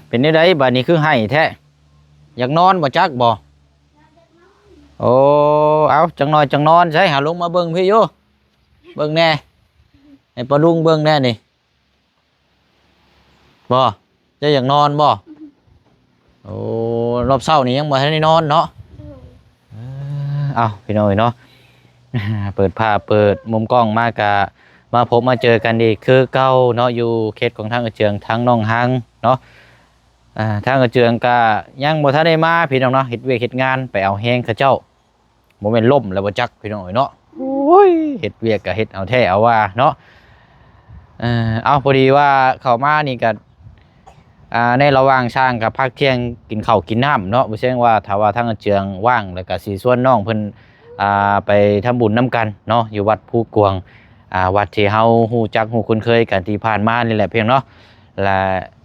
เป็นได้บัดนี้คือให้แท้อยากนอนบ่จักบ่โอ้เอาจังน้อยจังนอนใช่หาลงมาเบิ่งพี่อยู่เบิ่งแน่ให้ปลาลุงเบิ่งแน่นี่บ่จะอยากนอนบ่โอ้รอบเช้านี่ยังบ่ทันได้นอนเนาะเอาพี่น้อยเนาะเปิดภาพเปิดมุมกล้องมากะมาพบมาเจอกันอีกคือเก่าเนาะอยู่เขตของทางกระเจืองทางน้องหังเนาะทางกระเจืองก็ยังบ่ทันได้มาพี่น้องเนาะเฮ็ดเวียกเฮ็ดงานไปเอาแฮงเขาเจ้าบ่แม่นล่มแล้วบ่จักพี่น้องเนาะโอ้ยเฮ็ดเวียกก็เฮ็ดเอาแท้เอาว่าเนาะเอาพอดีว่าเข้ามานี่ก็ในระหว่างช่างกับพักเที่ยงกินข้าวกินน้ำเนาะบ่ใช่ว่าถ้าว่าทางกระเจืองว่างแล้วก็สิชวนน้องเพิ่นไปทำบุญน้ำกันเนาะอยู่วัดภูกวงวัดที่เฮาฮู้จักฮู้คุ้นเคยกันที่ผ่านมานี่แหละเพียงเนาะและ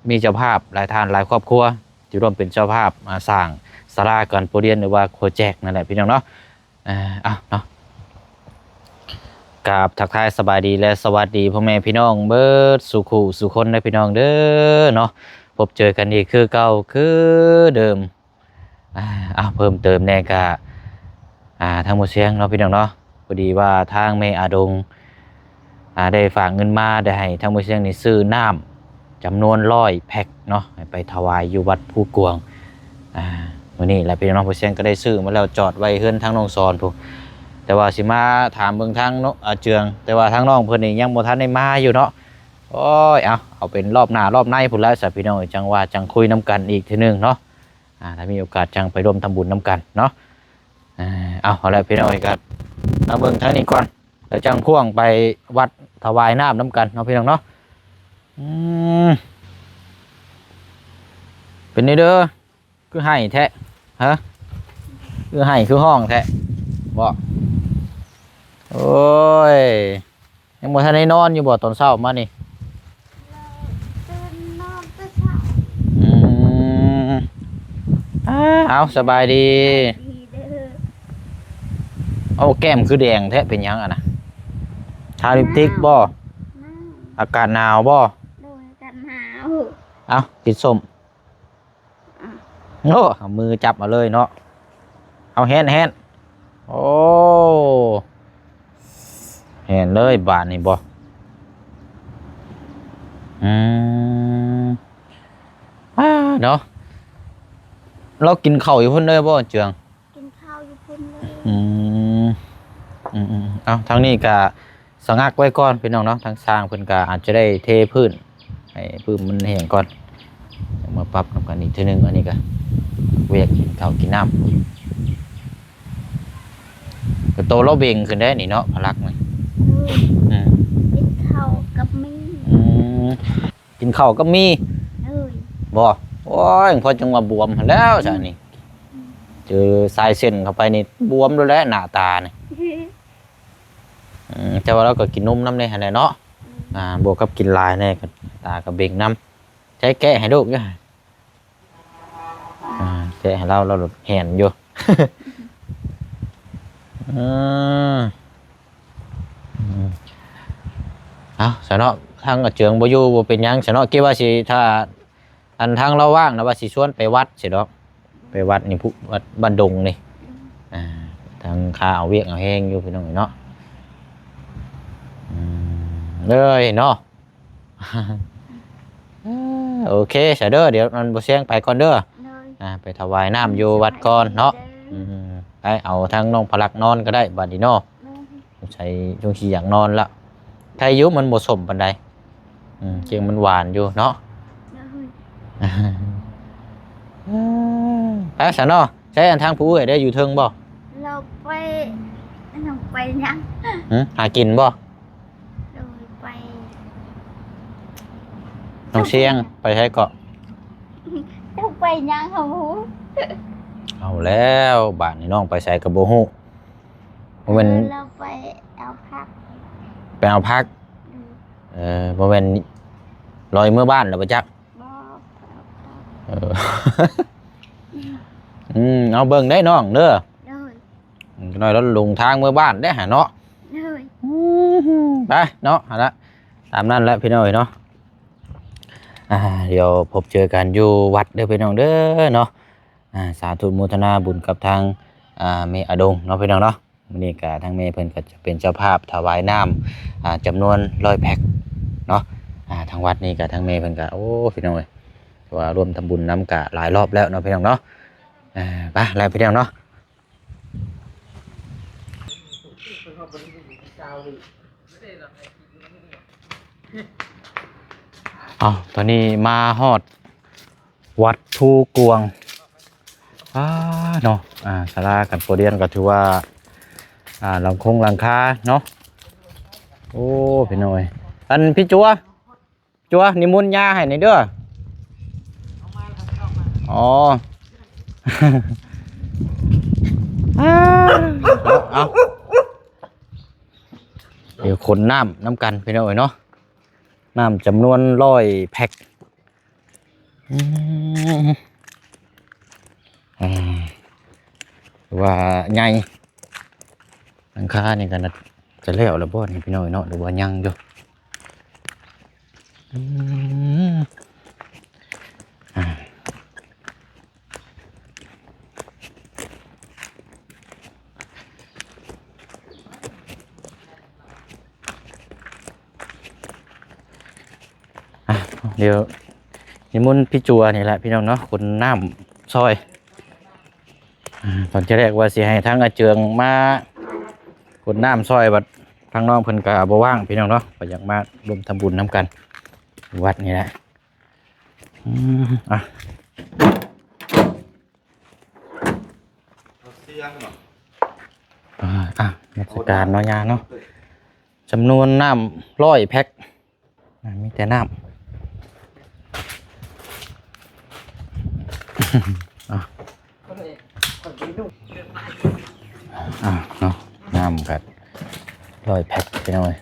มีเจ้าภาพหลายท่านหลายครอบครัวที่ร่วมเป็นเจ้าภาพมาสร้างศาลาการประเรียนหรือว่าโคแจกนั่นแหละพี่น้องเนาะเนาะกราบทักทายสบายดีและสวัสดีพ่อแม่พี่น้องเบิดสุขุสุคนได้พี่น้องเด้อเนาะพบเจอกันอีกคือเก่าคือเดิมเพิ่มเติมแน่กะทางหมู่เสียงเนาะพี่น้องเนาะพอดีว่าทางแม่อาดงได้ฝากเงินมาได้ให้ทางหมู่เสียงนี่ซื้อน้ำจำนวน100 แพ็คเนาะไปถวายอยู่วัดภูกวงวันนี้แหละพี่น้องหมู่เสียงก็ได้ซื้อมาแล้วจอดไว้เฮือนทางน้องซอนพูแต่ว่าสิมาถามเบิ่งทางเนาะเจืองแต่ว่าทางน้องเพิ่นนี่ยังบ่ทันได้มาอยู่เนาะโอ้ยเอาเป็นรอบหน้ารอบในพุ่นแล้วสิพี่น้องจังว่าจังคุยน้ำกันอีกทีนึงเนาะถ้ามีโอกาสจังไปร่วมทำบุญน้ำกันเนาะเอาละพี่น้องกันมาเบิ่งทางนี้ก่อนแล้วจังพ่วงไปวัดถวายน้ำน้ำกันเนาะพี่น้องเนาะเป็นนี่เด้อคือให้แท้ฮะคือให้คือห้องแท้บ่โอ้ยยังบ่ทันได้นอนอยู่บ่ตอนเช้ามานี่นอนแต่เช้าเอาสบายดีเอาแก้มคือแดงแท้เป็นยังนะทาลิปสติกบ่อากาศหนาวบ่โดยกันหนาว เอากินส้มโอ้เอามือจับมาเลยเนาะเอาแฮนโอ้แฮนเลยบาทนี่บ่เนาะเรากินข้าวอยู่พุ่นเลยบ่เจืองกินข้าวอยู่พุ่นเลยเอาทางนี้ก็สงักไว้ก่อนพี่น้องเนาะทางสร้างเพิ่นก็อาจจะได้เทพื้นให้พื้นมันแห้งก่อนมาปรับนำกันอีกทีนึงอันนี้ก็เวียกกินข้าวกินน้ำก็โตเราเบ่งขึ้นได้นี่เนาะพลักมั้ยกินข้าวกับมีกินข้าวกับมีบ่โอ้ยพอจังว่าบวมแล้วซะนี่เจอสายเส้นเข้าไปนี่บวมด้วยแหละหน้าตานี่แต่ว่าเราก็กินนมน้ำในหั่นแหละเนาะบวกกับกินลายแน่ก็ตาก็เบ่งน้ำใช้แกะให้ลูกอยู่แกะให้เราแห่นอยู่เอาสนอทางเจืองบ่อยู่บ่เป็นหยังสนอคิดว่าสิถ้าอันทางเราว่างนะว่าสิชวนไปวัดสิดอกไปวัดนี่ผู้วัดบ้านดงนี่ทางคาเอาเวียกเอาแห้งอยู่พี่น้องเนาะเลยเนาะโอเคเสร็จเด้อเดี๋ยวมันบ่เสียงไปก่อนเด้อไปถวายน้ำอยู่วัดก่อนเนาะไปเอาทางน้องพลักนอนก็ได้บัดนี้เนาะใช้ช่วงที่อยากนอนละไทยยุมันบ่สมปานใดเจียงมันหวานอยู่เนาะไปซะเนาะใช้อันทางผู้ได้อยู่เทิงบ่เราไปยังหากินบ่ไปน้องเชียงไปใช้เกาะต้องไปยังเหรอเอาแล้วบ้านนี่น้องไปใส่กระโบหูมันเราไปเอาพักบ่แม่นลอยเมื่อบ้านแล้วบ่จักเอาเบิ่งได้น้องเด้อน้อยแล้วลงทางเมื่อบ้านได้หาเนาะไปเนาะหาละตามนั้นแหละพี่น้อยเนาะ เดี๋ยวพบเจอกันอยู่วัดเด้อพี่น้องเด้อเนาะสาธุโมทนาบุญกับทางเมอดงเนาะพี่น้องเนาะวันนี้ก็ทางเมเพิ่นก็จะเป็นเจ้าภาพถวายน้ำจำนวน100แพ็คเนาะทางวัดนี่ก็ทางเมเพิ่นก็โอ้พี่น้องเอ้ยว่าร่วมทำบุญน้ำกะหลายรอบแล้วเนาะพี่น้องเนาะไปแล้วพี่น้องเนาะตอนนี้มาฮอดวัดภูกวงเนาะศาลากันโปรเดียนก็ถือว่าหลังคงหลังคาเนาะโอ้พี่น้อยอันพี่จัวนิมนต์ยาให้หน่อยเด้ออ๋อ เอาเดี๋ยวขนน้ำกันพี่น้อยเนาะน้ำจำนวน100แพ็คว่าไงหลังคานี่กันจะเลี้ยวแล้วบ่นี่พี่น้อยเนาะหรือว่ายังอยู่เดี๋ยวนิมนต์พี่จัวนี่แหละพี่น้องเนาะคนน้ำซอยตอนจะแรกว่าสิให้ทั้งอาเจืองมาคนน้ำซอยบัดทางน้องเพิ่นก็บ่ว่างพี่น้องเนาะก็อยากมารวมทำบุญน้ำกันวัดนี่แหละเทศกาลเนาะยาเนาะจำนวนน้ำ100แพ็คมีแต่น้ำเนาะน้ำกัน100แพ็คไปหน่อย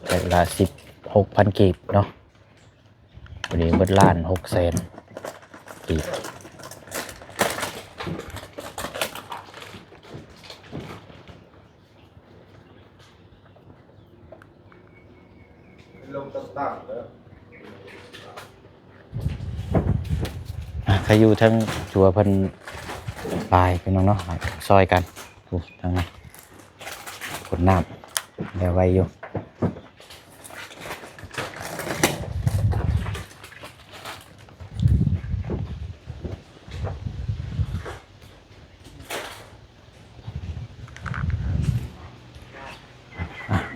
แต่เวลา16,000กีบเนาะวันนี้เบิดล้าน600,000กีบลงต่ำๆแล้วใครอยู่ทั้งจัวเพิ่นปลายพี่น้องเนาะซอยกันทางนั้นขนน้ำเดี๋ยวไว้อยู่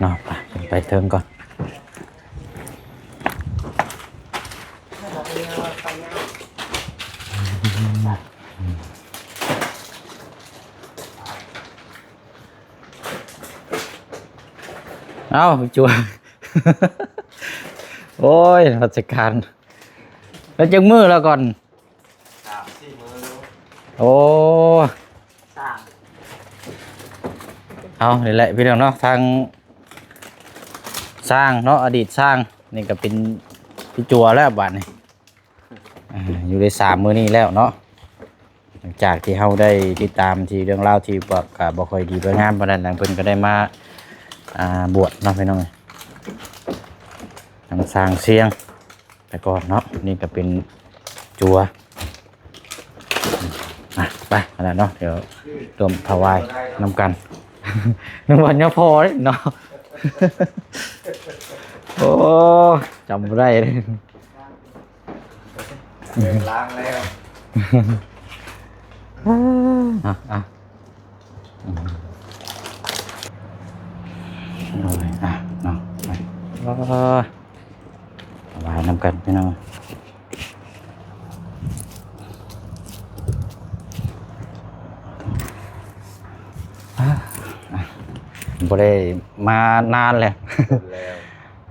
เนาะไปเทิงก่อนเอาจัว โอ้ยราชการแล้วจังมือแล้วก่อน3-4 มื้อโอ้เอานี่แหละพี่น้องเนาะทางสร้างเนาะอดีตสร้างนี่ก็เป็นพี่จัวแล้วบัดนี้อยู่ใน3 มื้อนี้แล้วเนาะหลังจากที่เฮาได้ติดตามที่เรื่องราวที่บ่ค่อยดีบ่งามปานนั้นเพิ่นก็ได้มาบวชเนาะพี่น้องทางสร้างเสียงแต่ก่อนเนาะนี่ก็เป็นจัวไปอะไรเนาะเดี๋ยวรวมถวายน้ำกันนึกว่าเนี่ยพอเลยเนาะโอ้จำไม่ได้เลยล้างแล้วเนาะถวายน้ำกันพี่น้องบ่ได้มานานเลย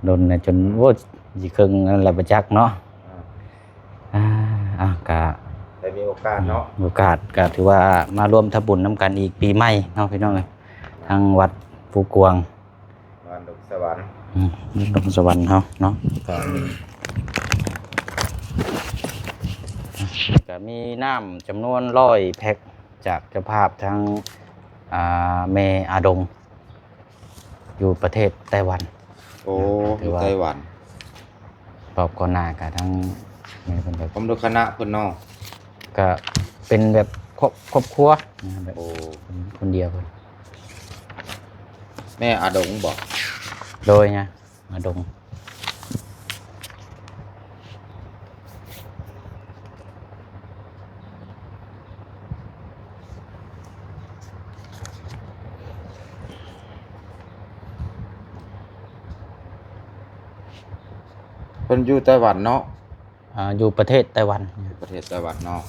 โดนจนว่าสิครึ่งนั่นแหละประจักษ์เนาะกะได้มีโอกาสเนาะโอกาสก็ถือว่ามาร่วมทำบุญน้ำกันอีกปีใหม่เนาะพี่น้องทางวัดภูกวงบ้านดงสวรรค์ดงสวรรค์เนาะก็มีน้ำจำนวน100แพ็คจากเจ้าภาพทางเมอาดงอยู่ประเทศไต้หวันโอ้อยู่ไต้หวันตอบก่อนหน้ากับทั้ง แม่เป็นแบบ ผมดูคณะเพิ่นเนาะ ก็เป็นแบบครอบครัวแบบ โอ้ คนเดียวเพิ่น แม่อาดงบอก โดยไงมาดง เพิ่นอยู่ไต้หวันเนาะ อยู่ประเทศไต้หวัน ประเทศไต้หวันเนาะ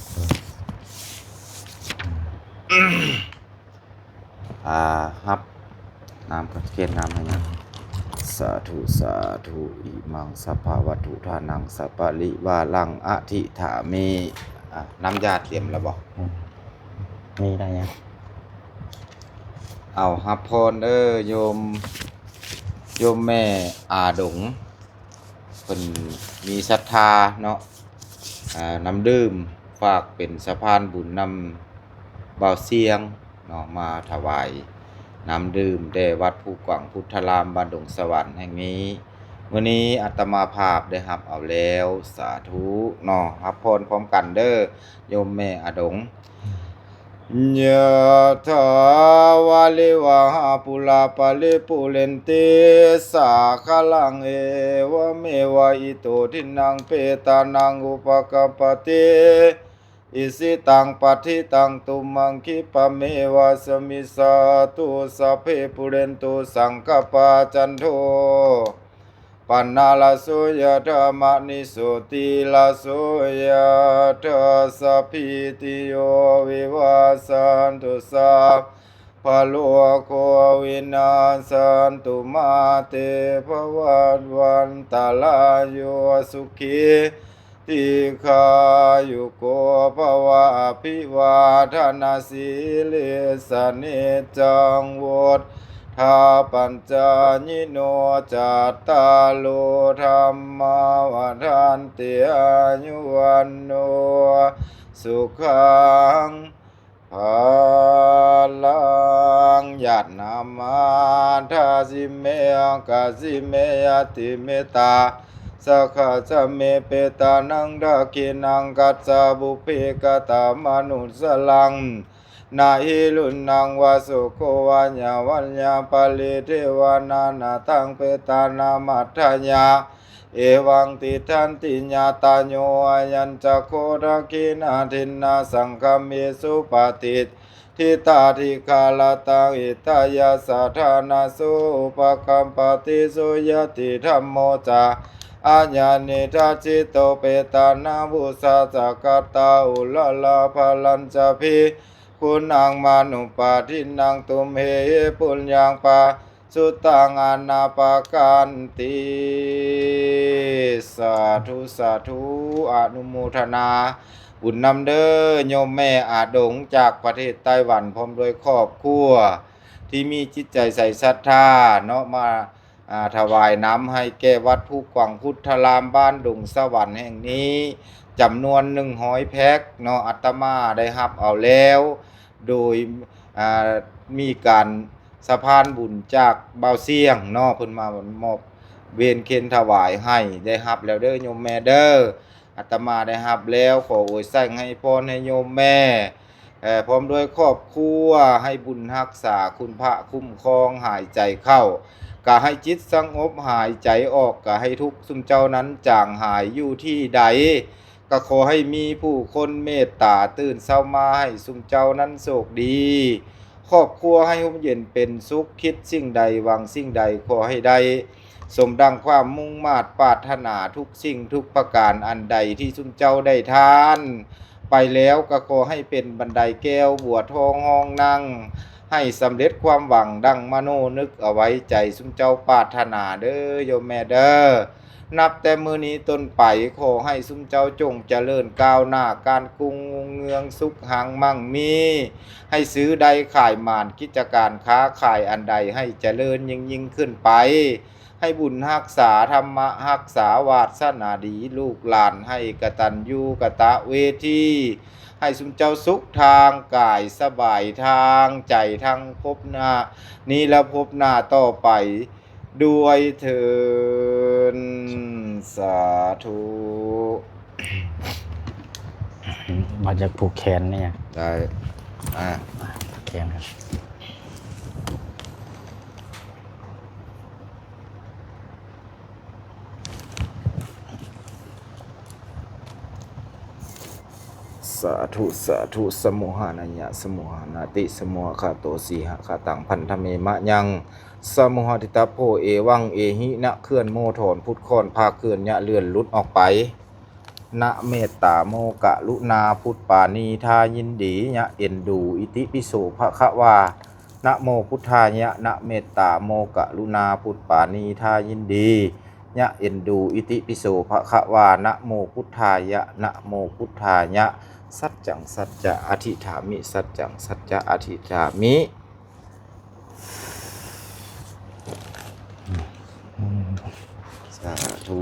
ครับน้ำประเคนน้ำให้นะสาธุสาธุอิมังสัพพะวัตถุทานังสัพพะลิวาลังอธิถามิน้ำยาเตรียมแล้วบอก มีได้ยัง เอาฮับพรเด้อโยมแม่อาดงเพิ่นมีศรัทธาเนาะน้ำดื่มฝากเป็นสะพานบุญนำบ่าวเสียงเนาะมาถวายน้ำดื่มแด่วัดภูกว่างพุทธารามบ้านดงสวรรค์แห่งนี้มื้อนี้อาตมาภาพได้รับเอาแล้วสาธุเนาะรับพรพร้อมกันเด้อโยมแม่อาดงยะถาวาลิวะหาปุลาปะลิปุเรนติสาคลังเอวะเมวะอิโตทินังเปตานังอุปกัปปติอิสิตังปัฏฐิตังตุมังคิปะเมวะสมิสาตุสัพเพปุเรนตุสังกปาจันโทปันนาลโสยะธรรมนิโสติลาโสยะธาสัพพิติโยวิวัสสันตุสัพพะโลกโควินาศสันตุมาเตภวัตวันตาลายโยสุขีติคายุโกภวะอภิวาทนาสีเลสเนจังวุฒทาปัญจญิโนจัตตาโลธรรมวัฏันติอายุวันโนสุขังภาลังญาตินามาทาสิเมกาสิเมยติเมตาสักขะจะเมเปตานังดาคินังกัจจาบุเพกตามนุสลังนาหิลุนังวาสุโกวัญญาวัญญาปาลิเทวานานาตังเปตานามัทธญาเอวังติทันติญาตาโยยัญจะโคราคินาทินนาสังฆเมสุปฏิทิตาธิคาลตังอิตายาสัทธานาสุปกัมปติสุยติธัมโมจาอาญาณิทัจจิโตเปตานาบุสาจักตาอุลลาภลัญจพิคุณังมานุปาทินังตุมเหปุญญังปาสุตังอนาปากันติสาธุสาธุอนุโมทนาบุญนำเด้อโยมแม่อาดงจากประเทศไต้หวันพร้อมโดยครอบครัวที่มีจิตใจใส่ศรัทธาเนาะมาถวายน้ำให้แก่วัดภูกว่างพุทธารามบ้านดงสวรรค์แห่งนี้จำนวน100แพ็คเนาะอาตมาได้รับเอาแล้วโดยมีการสะพานบุญจากเบาเสียงเนาะเพิ่นมามอบเวรเคนถวายให้ได้รับแล้วเด้อโยมแม่เด้ออาตมาได้รับแล้วขออวยใส่ให้พรให้โยมแม่พร้อมด้วยครอบครัวให้บุญรักษาคุณพระคุ้มครองหายใจเข้าก็ให้จิตสงบหายใจออกก็ให้ทุกข์ซุมเจ้านั้นจางหายอยู่ที่ใดก็ขอให้มีผู้คนเมตตาตื่นเช้ามาให้ซุมเจ้านั้นโชคดีครอบครัวให้ร่มเย็นเป็นสุขคิดสิ่งใดหวังสิ่งใดขอให้ได้สมดังความมุ่งมา่ปรารถนาทุกสิ่งทุกประการอันใดที่ซุมเจ้าได้ทานไปแล้วก็ขอให้เป็นบันไดแก้วบัวทองห้องนั่งให้สำเร็จความหวังดังมโนนึกเอาไว้ใจซุมเจ้าปรารถนาเด้อโยมแม่เด้อนับแต่มื้อนี้ต้นไปขอให้ซุมเจ้าจงเจริญก้าวหน้าการกรุงเงืองสุขหังมั่งมีให้ซื้อใดขายหมานกิจการค้าขายอันใดให้เจริญยิ่งขึ้นไปให้บุญรักษาธรรมะรักษาวาสนาดีลูกหลานให้กตัญญูกตเวทีให้ซุมเจ้าสุขทางกายสบายทางใจทั้งภพหน้านี้และภพหน้าต่อไปด้วยเถิดสาธุ มาจากผูกแขนเนี่ย ได้อ่า ผูกแขนครับ สาธุสาธุสมุหานัญญะสมุหานาติสมุหคาโตสีหคาตังพันธเมมะยังสมุหทิตาโพเอวังเอหินะเคลื่อนโมถอนพุทธคอนพาเคลื่อนยะเลื่อนลุดออกไปนะเมตตาโมกะลุนาพุทธปานีทายินดียะเอ็นดูอิติปิโสภคะวานะโมพุทธายะนะเมตตาโมกะลุนาพุทธปานีทายินดียะเอ็นดูอิติปิโสภคะวานะโมพุทธายะนะโมพุทธายะสัจจังสัจจะอธิฐามิสัจจังสัจจะอธิฐามิสาธุ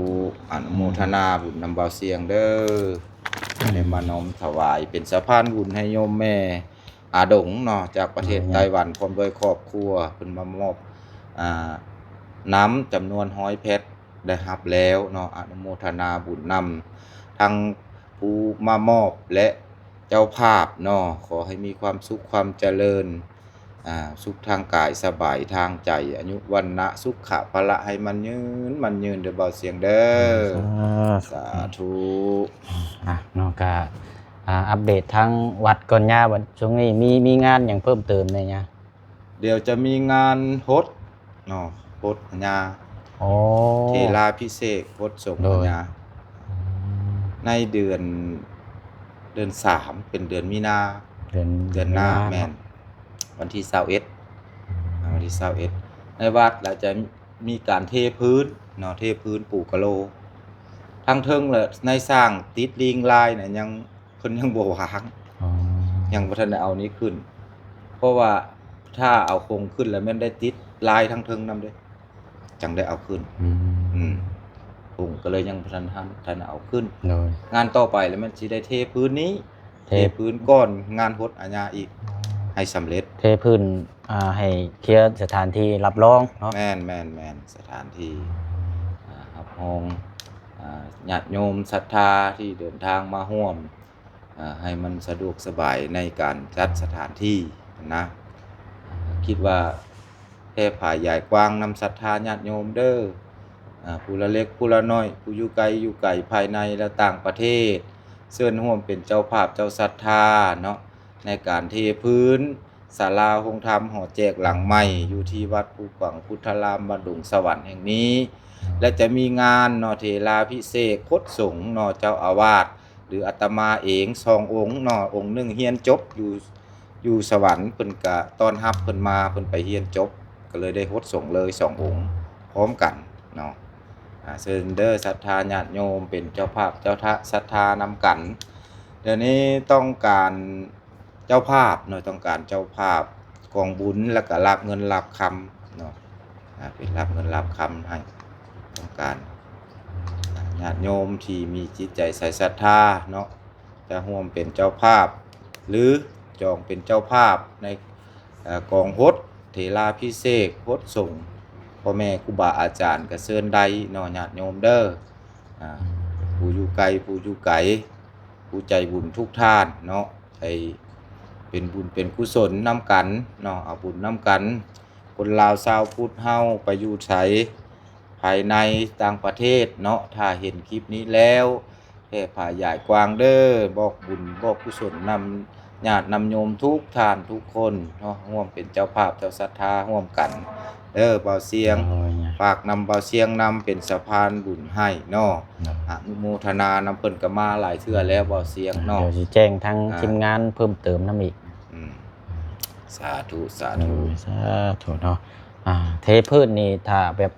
อนุโมทนาบุญนำเบาเสียงเด้อในมานอมถวายเป็นสะพานบุญให้โยมแม่อาดงเนาะจากประเทศไต้หวันพร้อมด้วยครอบครัวเพิ่นมามอบน้ำจำนวน100แพ็คได้รับแล้วเนาะอนุโมทนาบุญนำทั้งผู้มามอบและเจ้าภาพเนาะขอให้มีความสุขความเจริญสุขทางกายสบายทางใจอายุวันนะสุขะพละให้มันยืนเด้อเบาเสียงเด้อสาธุ เนาะก็อัปเดตทั้งวัดก่อนย่าวันช่วงนี้มีงานอย่างเพิ่มเติมเลยเนี่ย เดี๋ยวจะมีงานฮดเนาะฮดญา โอ้ เทลาพิเศษกฮดสงฆ์ญาในเดือน3เป็นเดือนมีนาเดือนหน้าแม่นวันที่21วันที่21ในวัดเราจะมีการเทพื้นเนาะเทพื้นปูกะโลทั้งเทิงเลยในสร้างติดลิงลายเนี่ยยังเพิ่นยังบ่วางยังบ่ทันได้เอานี้ขึ้นเพราะว่าถ้าเอาโครงขึ้นแล้วแม่นได้ติดลายทั้งเทิงนำเด้จังได้เอาขึ้นผมก็เลยยังบ่ทันเอาขึ้นงานต่อไปแล้วมันสิได้เทพื้นนี้เทพื้นก้อนงานฮดอาญาอีกให้สำเร็จเทพื้นให้เคลียร์สถานที่รับรองเนาะแม่นสถานที่รับรองญาติโยมศรัทธาที่เดินทางมาร่วมให้มันสะดวกสบายในการจัดสถานที่นะคิดว่าแพร่ผายใหญ่กว้างนำศรัทธาญาติโยมเด้อผู้ละเล็กผู้ละน้อยผู้อยู่ไกลภายในและต่างประเทศเชิญร่วมเป็นเจ้าภาพเจ้าศรัทธาเนาะในการเทพื้นศาลาโฮงธรรมหอแจกหลังใหม่อยู่ที่วัดภูกวังพุทธารามบ้านดุงสวรรค์แห่งนี้และจะมีงานเนาะเทลาพิเศษกคดสงฆ์เนาะเจ้าอาวาสหรืออาตมาเอง2องค์เนาะองค์นึงเรียนจบอยู่สวรรค์เพิ่นก็ต้อนรับเพิ่นมาเพิ่นไปเรียนจบก็เลยได้คดสงฆ์เลย2องค์พร้อมกันเนาะเชิญเด้อศรัทธาญาติโยมเป็นเจ้าภาพเจ้าศรัทธานำกันเดี๋ยวนี้ต้องการเจ้าภาพเนาะต้องการเจ้าภาพกองบุญแล้วก็รับเงินรับคำเนาะเป็นรับเงินรับคำให้ต้องการญาติโยมที่มีจิตใจใส่ศรัทธาเนาะจะร่วมเป็นเจ้าภาพหรือจองเป็นเจ้าภาพในกองฮดเทลาพิเศษกฮดส่งพ่อแม่ครูบาอาจารย์ก็เชิญได้เนาะญาติโยมเด้อผู้อยู่ไกลผู้ใจบุญทุกท่านเนาะให้เป็นบุญเป็นกุศลนำกันเนาะเอาบุญนำกันคนลาวชาวพุทธเฮาไปอยู่ไสภายในต่างประเทศเนาะถ้าเห็นคลิปนี้แล้วแผ่ผายใหญ่กว้างเด้อบอกบุญบอกกุศลนำญาตินำโยมทุกท่านทุกคนเนาะร่วมเป็นเจ้าภาพเจ้าศรัทธาร่วมกันเด้อเบาเสียงฝากนำเบาเสียงนำเป็นสะพานบุญให้เนาะอนุโมทนานำเพิ่นก็มาหลายเทื่อแล้วเบาเสียงเนาะเดี๋ยวสิแจ้งทางทีมงานเพิ่มเติมนำอีกสาธุเนาะเทพื้นนี่ถ้าแบบ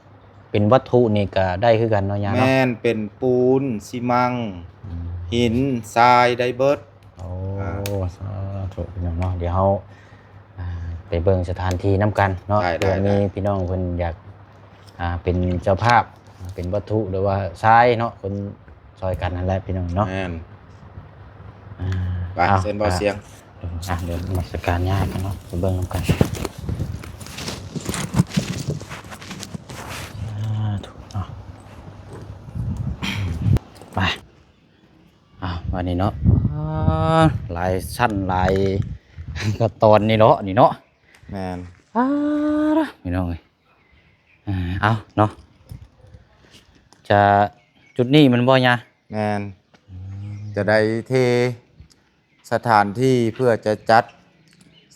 เป็นวัตถุนี่ก็ได้คือกันเนาะยาเนาะแม่นเป็นปูนซีมังหินทรายได้เบิดโอ้สาธุเนาะเดี๋ยวเฮาไปเบิ่งสถานที่นำกันเนาะเผื่อมีพี่น้องเพิ่นอยากเป็นเจ้าภาพเป็นวัตถุหรือว่าทรายเนาะคนซอยกันนั่นแหละพี่น้องเนาะแม่นไปเส้นเบาเสียงเดี๋ยวมาสักการยากกันเนาะไปเบิ่งนำกันถูกเนาะไป วันนี้เนาะหลายชั้นหลาย ก็ตอนนี้เนาะนี่เนาะ แม่น พี่น้องเอ้ยเอาเนาะจะจุดนี้มันบ่ยะ แม่นจะได้เทสถานที่เพื่อจะจัด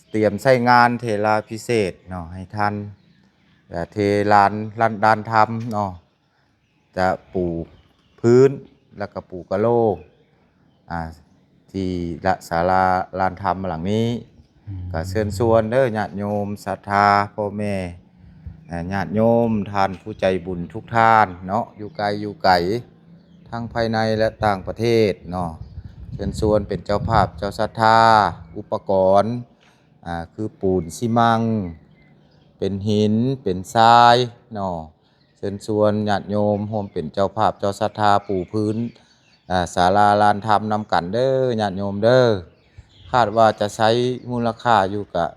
เตรียมใช้งานเทลาพิเศษเนาะให้ท่านแต่เทลานดานทำเนาะจะปูพื้นแล้วก็ปูกะโหลที่ละศาลาลานธรรมหลังนี้ก็เชิญชวนเด้อญาติโยมศรัทธาพ่อแม่ญาติโยมท่านผู้ใจบุญทุกท่านเนาะอยู่ไกลอยู่ไกลทั้งภายในและต่างประเทศเนาะเชิญชวนเป็นเจ้าภาพเจ้าศรัทธาอุปกรณ์คือปูนซีมังเป็นหินเป็นทรายเนาะเชิญชวนญาติโยมร่วมเป็นเจ้าภาพเจ้าศรัทธาปูพื้นศาลาลานธรรมนำกันเด้อญาติโยมเด้อคาดว่าจะใช้มูลค่าอยู่กับ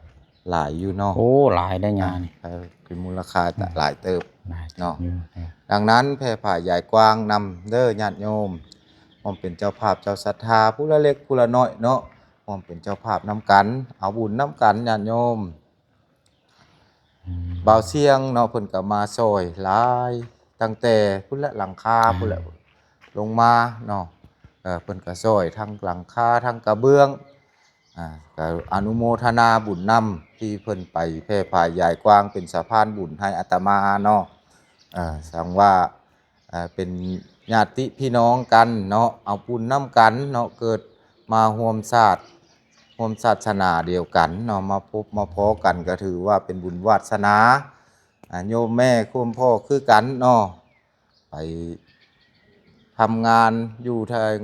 หลายอยู่เนาะ โอ้หลายได้งาน เป็นมูลค่าหลายเติบ เนาะ อยู่ ดังนั้นแผ่ผ่าใหญ่กว้างนำเด้อญาติโยมผมเป็นเจ้าภาพเจ้าศรัทธาผู้ละเล็กผู้ละน้อยเนาะผมเป็นเจ้าภาพนำกันเอาบุญนำกันญาติโยมบ่าวเสียงเนาะเพิ่นก็มาซอยหลายตั้งแต่พุ่นละหลังคาพุ่นละลงมาเนาะเพิ่นก็ซอยทั้งหลังคาทั้งกระเบื้องก็อนุโมทนาบุญนำที่เพิ่นไปแผ่ผ่าใหญ่กว้างเป็นสะพานบุญให้อาตมาเนาะสั่งว่าเป็นญาติพี่น้องกันเนาะเอาบุญนำกันเนาะเกิดมาร่วมศาสนาเดียวกันเนาะมาพบมาพ้อกันก็ถือว่าเป็นบุญวาสนาโยมแม่คุณพ่อคือกันเนาะไปทำงานอยู่ทาง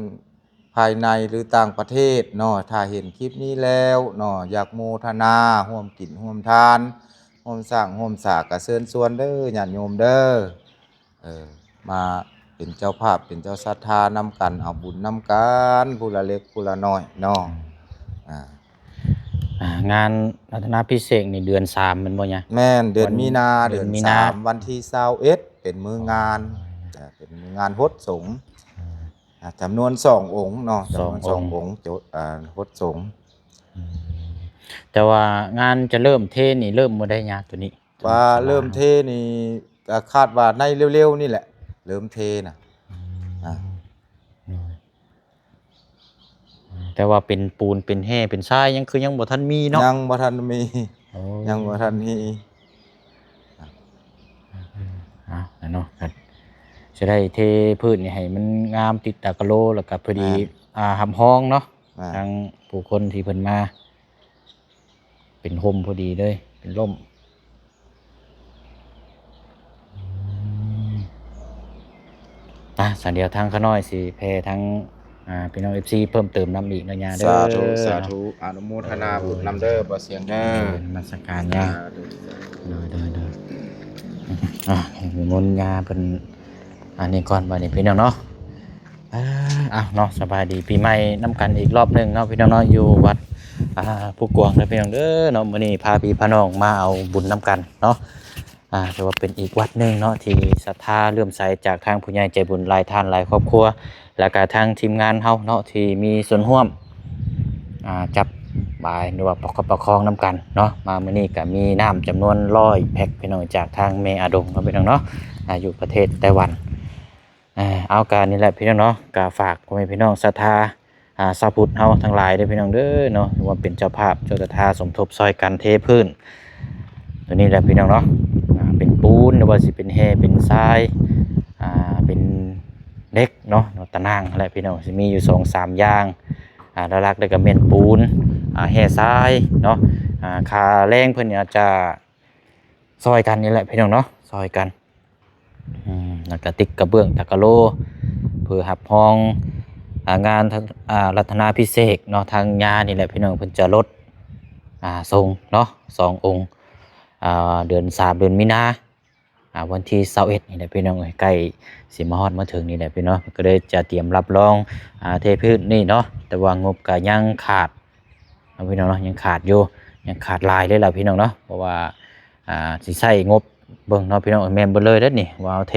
ภายในหรือต่างประเทศเนาะถ้าเห็นคลิปนี้แล้วเนาะอยากโมทนาร่วมกินร่วมทานร่วมสร้างร่วมสร้างก็เชิญชวนเด้อญาติโยมเด้อมาเป็นเจ้าภาพเป็นเจ้าศรัทธานำกันเอาบุญนำกันผู้ละเล็กผู้ละน้อยเนาะงานรัตนพิเศษกนี่เดือน3มันบ่ยะ แม่นเดือนมีนา เดื เดื อ อน น มีนา 3วันที่21เป็นมื้องานเป็นงานฮดสงฆ์จำนวน2องค์เนาะจำนวน2องค์ฮดสงฆ์ แต่ว่างานจะเริ่มเทนี่เริ่มบ่ได้ยะตัวนี้ ว่าเริ่มเทนี่ก็คาดว่าในเร็วๆนี่แหละเริ่มเทน่ะ แต่ว่าเป็นปูนเป็นแห่เป็นทรายยังคือยังบ่ทันมีเนาะ ยังบ่ทันมี โอ้ ยังบ่ทันมี เนาะครับจะได้เทพืชนี่ให้มันงามติดตากะโลแล้วก็พอดีหำห้องเนาะทางผู้คนที่เพิ่นมาเป็นห่มพอดีเลยเป็นร่มสันเดียวทางขาน้อยสิแพทางพี่น้อง FC เพิ่มเติมนำอีกเนาะญาเด้อ สาธุอนุโมทนาบุญนำเด้อบ่เสียงเด้อ มาสักการญาเด้อมนต์ญาเพิ่นอันนี้ก่อนบัดนี้พี่น้องเนาะเนาะสบายดีปีใหม่นํกันอีกรอบนึงเนาะพี่น้องเนาะอยู่วัดผู้กวางเด้อพี่น้องเด้อเนาะมื้อนี้พาพี่พาน้องมาเอาบุญนํกันเนาะถือว่าเป็นอีกวัดนึงเนาะที่ศรัทธาเลื่อมใสจากทางผู้ใหญ่ใจบุญหลายท่านหลายครอบครัวแล้วก็ทางทีมงานเฮาเนาะที่มีส่วนร่วมจับบายหรือว่าประคองนํกันเนาะมามื้อนี้ก็มีน้ำจำนวน100แพ็คพี่น้องจากทางเมอาดงเนาะพี่น้องเนาะอยู่ประเทศไต้หวันเอาการนี่แหละพี่น้องเนาะก็ฝากพ่อแม่พี่น้องศรัทธาชาวพุทธเฮาทั้งหลายเด้อพี่น้องเด้อเนาะว่าเป็นเจ้าภาพเจ้าศรัทธาสมทบซอยกันเทพื้นตัวนี้แหละพี่น้องเนาะเป็นปูนหรือว่าสิเป็นแห่เป็นทรายเป็นเด็กเนาะตะนางอะไรพี่น้องสิมีอยู่ 2-3 อย่างหลักๆแล้วก็เม่นปูนแห่ทรายเนาะค่าแรงเพิ่นเนี่ยจะซอยกันนี่แหละพี่น้องเนาะซอยกันแล้วก็ติ๊กกระเบื้องตะกะโลเพื่อหับห้องงานรัตนาพิเศษเนาะทางญานี่แหละพี่น้องเพิ่นจะลดทรงเนาะ2 องค์เดือน3เดือนมีนาวันที่21นี่แหละพี่น้องใกล้สิมาฮอดมาถึงนี่แหละพี่น้องก็เลยจะเตรียมรับรองเทพื้นนี่เนาะแต่ว่างบก็ยังขาดพี่น้องเนาะยังขาดอยู่ยังขาดหลายเลยล่ะพี่น้องเนาะเพราะว่าสิใช้งบเบิ่งเนาะพี่น้องแม่นเบิดเลยเด้อนี่ว่าเอาเท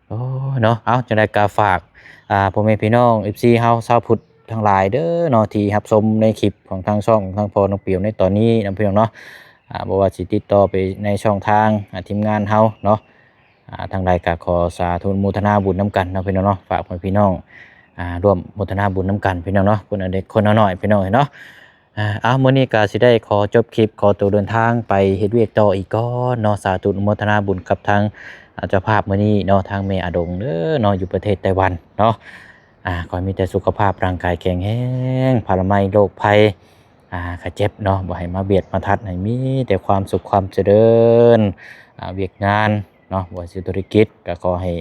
โอ้เนาะเอาจังได๋ก็ฝากพ่อแม่พี่น้อง FC เฮาชาวพุทธ ทั้งหลายเด้อเนาะที่รับชมในคลิปของทางช่องทางพอน้องเปียวในตอนนี้นะพี่น้องเนาะบ่ว่าสิติดต่อไปในช่องทางทีมงานเฮาเนาะทางใดก็ขอสาธุโมทนาบุญนํกันเนาะพี่น้องเนาะฝากพ่อพี่น้องร่วมโมทนาบุญนํกันพี่น้องเนาะคนเด็กคนน้อยพี่น้องเนาะมื้อนี้ก็สิได้ขอจบคลิปขอตัวเดินทางไปเฮ็ดเวียกต่ออีกก่อนเนาะสาธุโมทนาบุญกับทางเจ้าภาพมื้อนี้เนาะทางแม่อาดงเด้อเนาะอยู่ประเทศไต้หวันเนาะขอให้มีแต่สุขภาพร่างกายแข็งแรงพลามัยโรคภัยขาเจ็บเนาะบ่ให้มาเบียดมาทัดให้มีแต่ความสุขความเจริญเวียกงานเนาะบ่ว่าสิธุรกิจก็ขอให้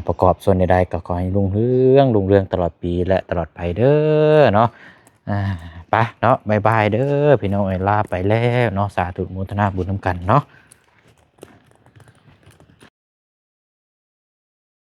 ประกอบส่วนใดๆก็ขอให้รุ่งเรืองตลอดปีและตลอดไปเด้อเนาะไปเนาะบ๊ายบายเด้อพี่น้องเอ้ยลาไปแล้วเนาะสาธุโมทนาบุญนํกันเนาะ